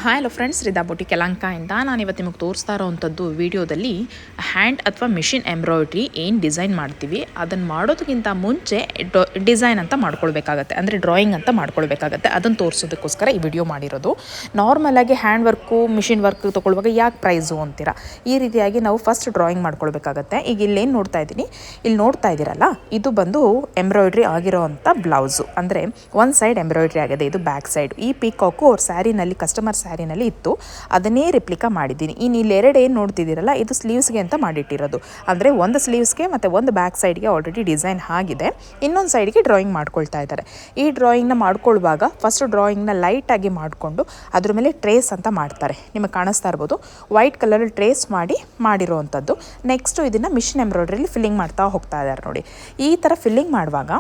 Hi hello friends, ರಿದಾ boutique ಯಲಹಂಕದಿಂದ ನಾನು ಇವತ್ತು ನಿಮಗೆ ತೋರಿಸ್ತಾ ಇರೋವಂಥದ್ದು ವಿಡಿಯೋದಲ್ಲಿ ಹ್ಯಾಂಡ್ ಅಥವಾ ಮಿಷಿನ್ ಎಂಬ್ರಾಯ್ಡ್ರಿ ಏನು ಡಿಸೈನ್ ಮಾಡ್ತೀವಿ ಅದನ್ನು ಮಾಡೋದಕ್ಕಿಂತ ಮುಂಚೆ ಡಿಸೈನ್ ಅಂತ ಮಾಡ್ಕೊಳ್ಬೇಕಾಗತ್ತೆ, ಅಂದರೆ ಡ್ರಾಯಿಂಗ್ ಅಂತ ಮಾಡ್ಕೊಳ್ಬೇಕಾಗತ್ತೆ. ಅದನ್ನು ತೋರಿಸೋದಕ್ಕೋಸ್ಕರ ಈ ವಿಡಿಯೋ ಮಾಡಿರೋದು. ನಾರ್ಮಲಾಗಿ ಹ್ಯಾಂಡ್ ವರ್ಕು ಮಿಷಿನ್ ವರ್ಕ್ ತೊಗೊಳ್ಳುವಾಗ ಯಾಕೆ ಪ್ರೈಸು ಅಂತೀರಾ, ಈ ರೀತಿಯಾಗಿ ನಾವು ಫಸ್ಟ್ ಡ್ರಾಯಿಂಗ್ ಮಾಡ್ಕೊಳ್ಬೇಕಾಗತ್ತೆ. ಈಗ ಇಲ್ಲೇನು ನೋಡ್ತಾ ಇದ್ದೀನಿ, ಇಲ್ಲಿ ನೋಡ್ತಾ ಇದ್ದೀರಲ್ಲ, ಇದು ಬಂದು ಎಂಬ್ರಾಯ್ಡ್ರಿ ಆಗಿರೋ ಅಂಥ ಬ್ಲೌಸು, ಅಂದರೆ ಒಂದು ಸೈಡ್ ಎಂಬ್ರಾಯ್ಡ್ರಿ ಆಗಿದೆ, ಇದು ಬ್ಯಾಕ್ ಸೈಡ್. ಈ ಪೀಕಾಕು ಅವ್ರ ಸ್ಯಾರಿನಲ್ಲಿ ಕಸ್ಟಮರ್ ಸ್ಯಾರಿನಲ್ಲಿ ಇತ್ತು, ಅದನ್ನೇ ರಿಪ್ಲಿಕಾ ಮಾಡಿದ್ದೀನಿ. ಇನ್ನು ಇಲ್ಲೆರಡು ಏನು ನೋಡ್ತಿದ್ದೀರಲ್ಲ, ಇದು ಸ್ಲೀವ್ಸ್ಗೆ ಅಂತ ಮಾಡಿಟ್ಟಿರೋದು, ಅಂದರೆ ಒಂದು ಸ್ಲೀವ್ಸ್ಗೆ ಮತ್ತು ಒಂದು ಬ್ಯಾಕ್ ಸೈಡ್ಗೆ ಆಲ್ರೆಡಿ ಡಿಸೈನ್ ಆಗಿದೆ, ಇನ್ನೊಂದು ಸೈಡ್ಗೆ ಡ್ರಾಯಿಂಗ್ ಮಾಡ್ಕೊಳ್ತಾ ಇದ್ದಾರೆ. ಈ ಡ್ರಾಯಿಂಗ್ನ ಮಾಡ್ಕೊಳ್ಳುವಾಗ ಫಸ್ಟ್ ಡ್ರಾಯಿಂಗ್ನ ಲೈಟಾಗಿ ಮಾಡಿಕೊಂಡು ಅದ್ರ ಮೇಲೆ ಟ್ರೇಸ್ ಅಂತ ಮಾಡ್ತಾರೆ. ನಿಮಗೆ ಕಾಣಿಸ್ತಾ ಇರ್ಬೋದು, ವೈಟ್ ಕಲರಲ್ಲಿ ಟ್ರೇಸ್ ಮಾಡಿರೋವಂಥದ್ದು. ನೆಕ್ಸ್ಟು ಇದನ್ನು ಮಿಷಿನ್ ಎಂಬ್ರಾಯ್ಡ್ರಿಲಿ ಫಿಲ್ಲಿಂಗ್ ಮಾಡ್ತಾ ಹೋಗ್ತಾ ಇದ್ದಾರೆ ನೋಡಿ. ಈ ಥರ ಫಿಲ್ಲಿಂಗ್ ಮಾಡುವಾಗ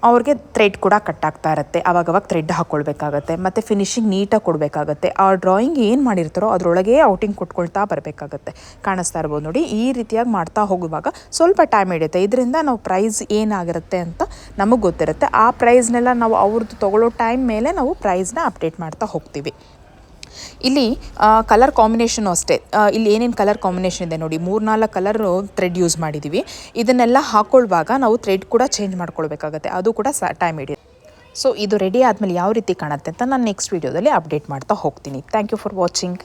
ಅವ್ರಿಗೆ ಥ್ರೆಡ್ ಕೂಡ ಕಟ್ಟಾಗ್ತಾ ಇರುತ್ತೆ, ಅವಾಗವಾಗ ಥ್ರೆಡ್ ಹಾಕ್ಕೊಳ್ಬೇಕಾಗತ್ತೆ, ಮತ್ತು ಫಿನಿಶಿಂಗ್ ನೀಟಾಗಿ ಕೊಡಬೇಕಾಗತ್ತೆ. ಆ ಡ್ರಾಯಿಂಗ್ ಏನು ಮಾಡಿರ್ತಾರೋ ಅದರೊಳಗೆ ಔಟಿಂಗ್ ಕೊಟ್ಕೊಳ್ತಾ ಬರಬೇಕಾಗತ್ತೆ. ಕಾಣಿಸ್ತಾ ಇರ್ಬೋದು ನೋಡಿ. ಈ ರೀತಿಯಾಗಿ ಮಾಡ್ತಾ ಹೋಗುವಾಗ ಸ್ವಲ್ಪ ಟೈಮ್ ಹಿಡಿಯುತ್ತೆ. ಇದರಿಂದ ನಾವು ಪ್ರೈಸ್ ಏನಾಗಿರುತ್ತೆ ಅಂತ ನಮಗೆ ಗೊತ್ತಿರುತ್ತೆ. ಆ ಪ್ರೈಸ್ನೆಲ್ಲ ನಾವು ಅವ್ರದ್ದು ತೊಗೊಳ್ಳೋ ಟೈಮ್ ಮೇಲೆ ನಾವು ಪ್ರೈಸ್ನ ಅಪ್ಡೇಟ್ ಮಾಡ್ತಾ ಹೋಗ್ತೀವಿ. ಇಲ್ಲಿ ಕಲರ್ ಕಾಂಬಿನೇಷನು ಅಷ್ಟೇ, ಇಲ್ಲಿ ಏನೇನು ಕಲರ್ ಕಾಂಬಿನೇಷನ್ ಇದೆ ನೋಡಿ, 3-4 ಕಲರ್ ಥ್ರೆಡ್ ಯೂಸ್ ಮಾಡಿದ್ದೀವಿ. ಇದನ್ನೆಲ್ಲ ಹಾಕ್ಕೊಳ್ಳುವಾಗ ನಾವು ಥ್ರೆಡ್ ಕೂಡ ಚೇಂಜ್ ಮಾಡ್ಕೊಳ್ಬೇಕಾಗತ್ತೆ, ಅದು ಕೂಡ ಟೈಮ್ ಹಿಡಿಯುತ್ತೆ. ಸೊ ಇದು ರೆಡಿ ಆದಮೇಲೆ ಯಾವ ರೀತಿ ಕಾಣುತ್ತೆ ಅಂತ ನಾನು ನೆಕ್ಸ್ಟ್ ವೀಡಿಯೋದಲ್ಲಿ ಅಪ್ಡೇಟ್ ಮಾಡ್ತಾ ಹೋಗ್ತೀನಿ. Thank you for watching.